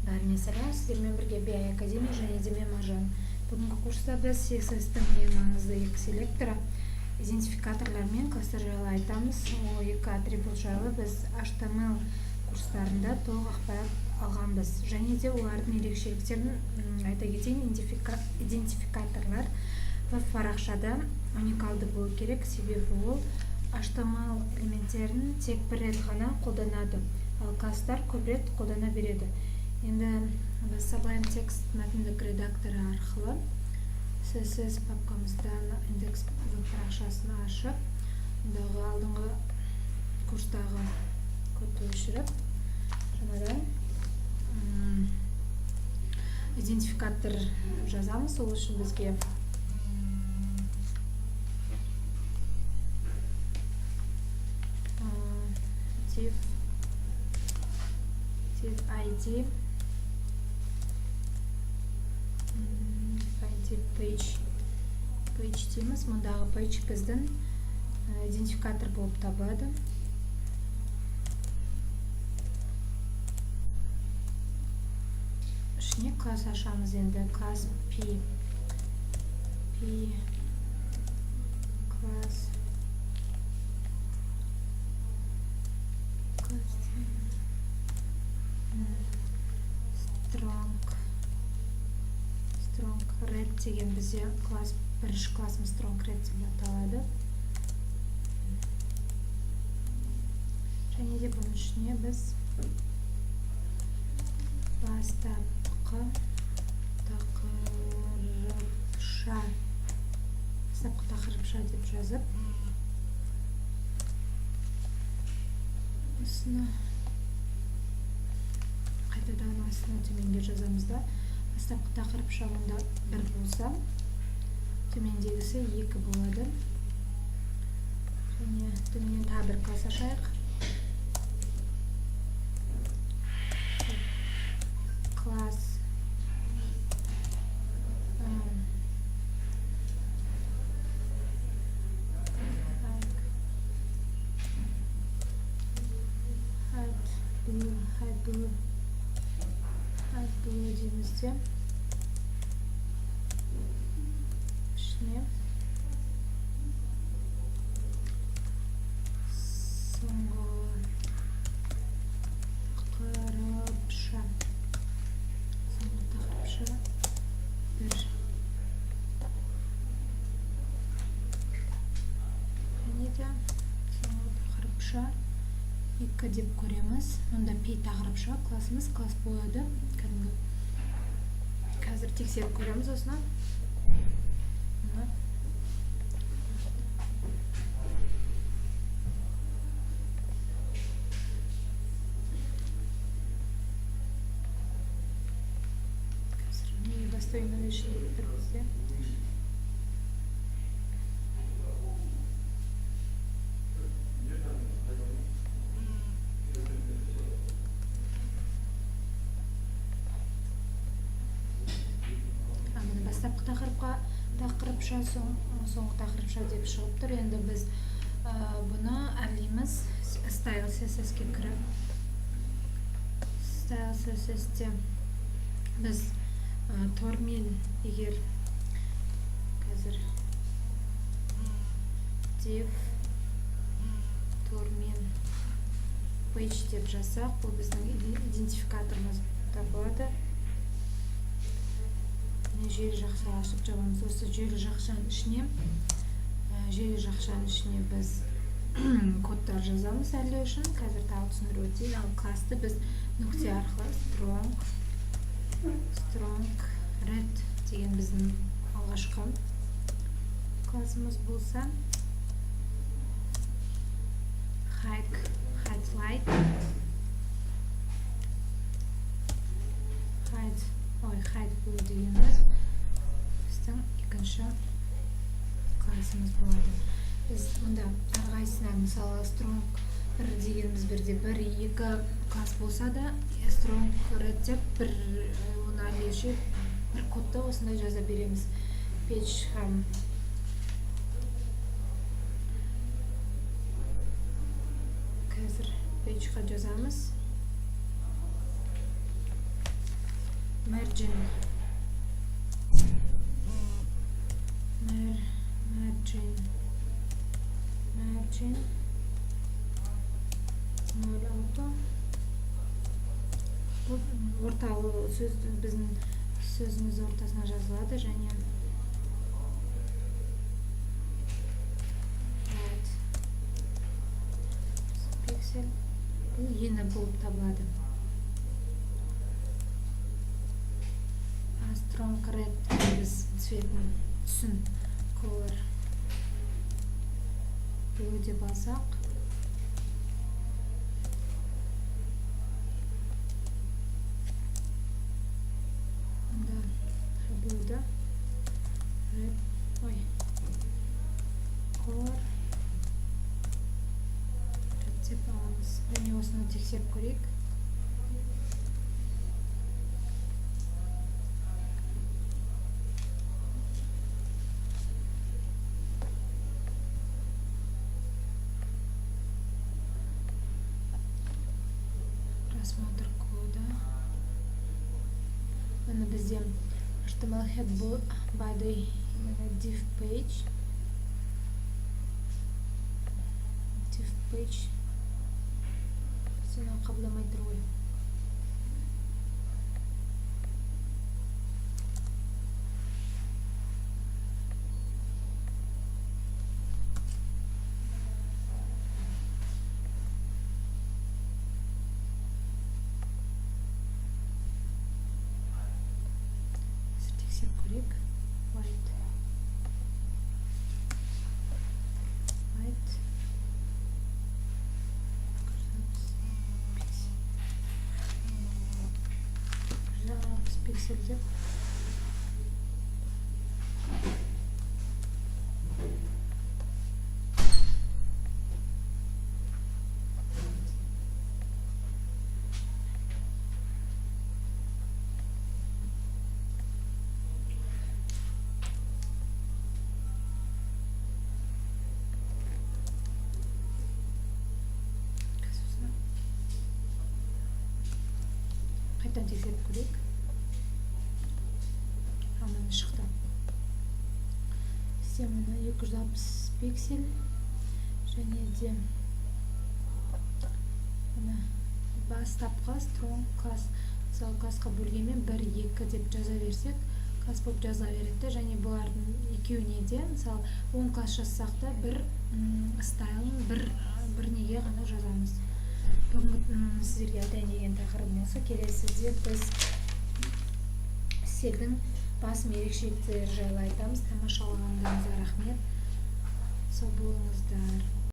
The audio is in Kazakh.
Бәріне сәлем, сіздермен бірге BI Академия және де мен Маржан. Бүгінгі курста біз CSS-тің ең маңызды екі селекторы, идентификаторлар мен кластар жайлы айтамыз. Ол екі атрибут жайлы біз HTML курстарында толық ақпарат алғанбыз. Және де олардың ерекшеліктерін айта кетейін. Идентификаторлар парақшада уникалды болу керек, себебі ол HTML элементтерін тек бір рет ғана қолданады, ал кластар көп рет қолдана береді. Енді біз Sublime Text мәтіндік редакторы арқылы CSS папкамыздан индекс парақшасын ашып, ондағы алдыңғы курстағы кодты өшіріп, жаңадан идентификатор жазамыз. Ол үшін бізге div id page дейміз. Мұндағы page біздің идентификатор болып табылады. Ішіне класс ашамыз. Енді класс p класс strong red деген бізде класс, бірінші классымыз strong red деп аталады. Және де бұның ішіне біз бастапқы тақырыпша деп жазып, осыны қайтадан астына төменге жазамыз да, бастапқы тақырыпша онда бір болса, төмендегісі екі болады. Және төменнен тағы бір класс ашайық. Класс blue деймізде, ішіне соңғы тақырыпша бір, және де соңғы тақырыпша екі деп көреміз. Онда p тақырыпша классымыз класс болады. Қазір тексеріп көреміз осыны. Қазір не бастойын өшін бір бізде. Тақырыпша, соңғы тақырыпша деп шығып тұр. Енді біз бұны әрлейміз. Style CSS-ке кіріп, Style CSS-те біз тормен егер қазір div тормен page деп жазсақ, бұл біздің идентификаторымыз табылады. Желі жақша ашып жабамыз. Осы желі жақшаның ішіне біз кодтар жазамыз әрлеу үшін. Қазір тағы түсіндіріп өтейін. Ал классты біз нүкте арқылы strong red деген біздің алғашқы классымыз болса, hide бұл дегеніміз біздің екінші классымыз болады. Біз мұнда әрқайсына, мысалы strong бір дегеніміз бірде бір, екі класс болса да, strong red деп бір оны әлеуші бір кодта осындай жаза береміз. Page қазір page'ға жазамыз. margin margin 0,6. Бұл орталы сөз біздің сөзіміз ортасына жазылады және пиксель бұл ені болып табылады. Strong red біз цветін түсін color blue деп алсақ, онда blue'да red color red деп аламыз. Және осыны тексеріп көрейік. Просмотр кода. Оны бізде HTML head body div page сені қабылдамай тұр ғой. Тексеріп көрейік. White пиксель деп қайтадан тексеріп көрейік. Раманы шықты. Системаны 260 пиксель және де бастапқы strong class, мысалы классқа бөлгенмен 1-2 деп жаза берсек, класс болып жаза береді. Және бұлардың екеуіне де, мысалы 10 класс жазсақ та бір стайлын бір неге ғана жазамыз. Бүгін сіздерге айтайын деген тақырыбым осы. Келесіде біз стильдің басым ерекшеліктері жайлы айтамыз. Тамашалағандарыңызға рахмет. Сау болыңыздар.